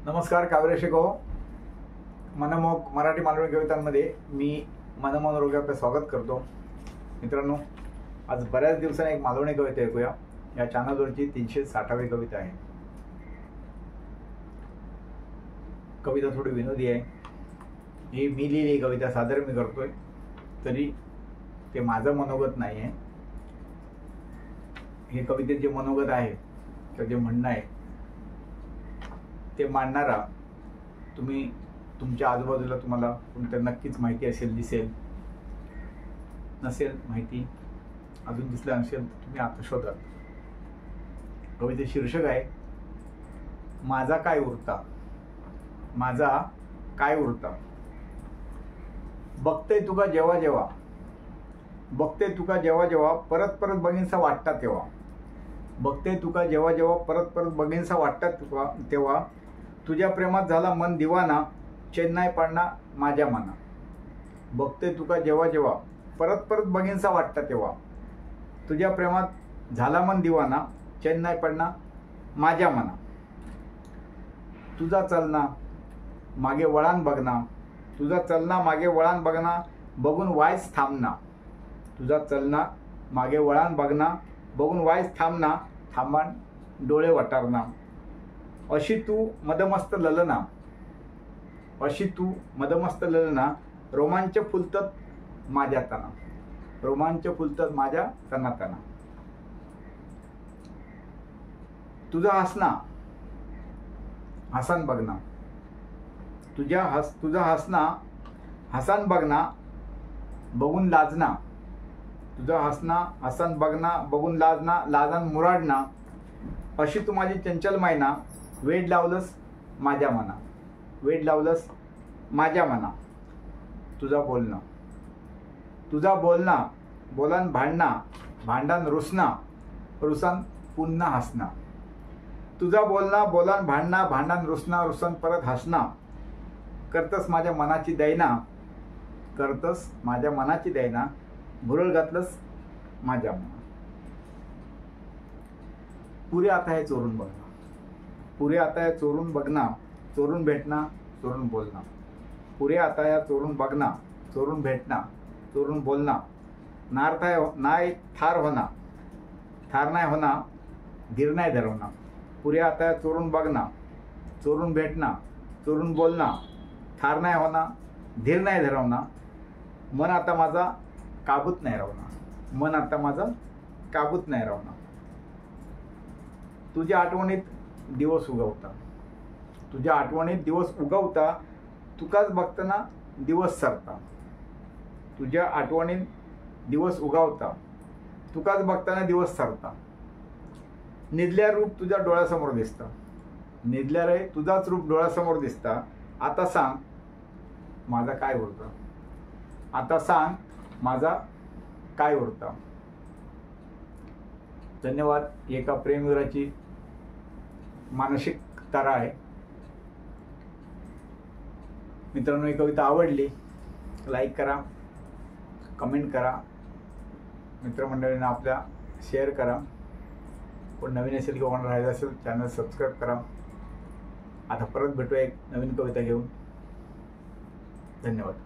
नमस्कार काव्यरसिको, मनमोहक मराठी मालवणी कवितांमध्ये मी मनमोहन रोगे आपलं स्वागत करतो। मित्रांनो, आज बऱ्याच दिवसांनी एक मालवणी कविता ऐकूया। या चॅनलवरची 360वी कविता आहे। कविता थोडी विनोदी आहे। ही मी लिहिलेली कविता सादर मी करतोय, तरी ते माझं मनोगत नाही आहे। हे कवितेत जे मनोगत आहे किंवा जे म्हणणं आहे ते मांडणारा तुम्ही तुमच्या आजूबाजूला तुम्हाला कोणत्या नक्कीच माहिती असेल, दिसेल, नसेल माहिती अजून दिसलं नसेल तर तुम्ही आता शोधा। कविते शीर्षक आहे माझा काय उरता। माझा काय उरता। बघते तुका जेव्हा जेव्हा, बघते तुका जेव्हा जेव्हा परत परत बघीनसा वाटता तेव्हा, बघते तुका जेव्हा जेव्हा परत परत बघीनसा वाटता तेव्हा, तुझ्या प्रेमात झाला मन दिवाना, चेन्नई पडना माझ्या मना। बघते तुका जेव्हा जेव्हा परत परत बघीनसा वाटता तेव्हा, तुझ्या प्रेमात झाला मन दिवाना, चेन्नई पडना माझ्या मना। तुझा चलना मागे वळण बघना, तुझा चलना मागे वळण बघना, बघून वायच थांबना। तुझा चलना मागे वळण बघना, बघून वायच थांबना, थांबण डोळे वटारना। अशी तू मदमस्त ललना, अशी तू मदमस्त ललना, रोमांच फुलतात माझ्या तना, रोमांच फुलतात माझ्या तना तना। तुझा हसना हसन बघना, तुझा हसना हसन बघना, बघून लाजना। तुझा हसना हसन बघना, बघून लाजना, लाजन मुराडना। अशी तू माझी चंचल मैना, वेड लावलंस माझ्या मना, वेड लावलंस माझ्या मना। तुझा बोलना, तुझा बोलना बोलन भांडना, भांडण रुसना, रुसन पुन्हा हसना। तुझा बोलना बोलन भांडना, भांडण रुसना, रुसन परत हसना। करतस माझ्या मनाची दैना, करतस माझ्या मनाची दैना, भुरळ घातलंस माझ्या मना। पुरे आता है चोरून बघना, पुरे आता है चोरून बघना, चोरून भेटना, चोरून बोलना। पुरे आता या चोरून बघना, चोरून भेटना, चोरून बोलना। नाय थार होना, थार नाही होना, धीर नाही धरवना। पुरे आता या चोरून बघना, चोरून भेटना, चोरून बोलना। थार नाही होना, धीर नाही धरवना। मन आता माझा काबूत नाही राहना, मन आता माझा काबूत नाही राहना। तुझ्या आठवणीत दिवस उगवता, तुझ्या आठवणीत दिवस उगवता, तुकाच बघताना दिवस सरता। तुझ्या आठवणीत दिवस उगवता, तुकाच बघताना दिवस सरता। निजल्या रूप तुझ्या डोळ्यासमोर दिसता, निजल्या रे तुझाच रूप डोळ्यासमोर दिसता। आता सांग माझा काय उरता, आता सांग माझा काय उरता। धन्यवाद। एका प्रेमवीराची मानसिक तारा आहे। मित्रांनो, ही कविता आवडली लाईक करा, कमेंट करा, मित्रमंडळींना आपल्या शेअर करा। कोण नवीन असेल किंवा कोण राहायचं असेल चॅनल सबस्क्राईब करा। आता परत भेटूया एक नवीन कविता घेऊन। धन्यवाद।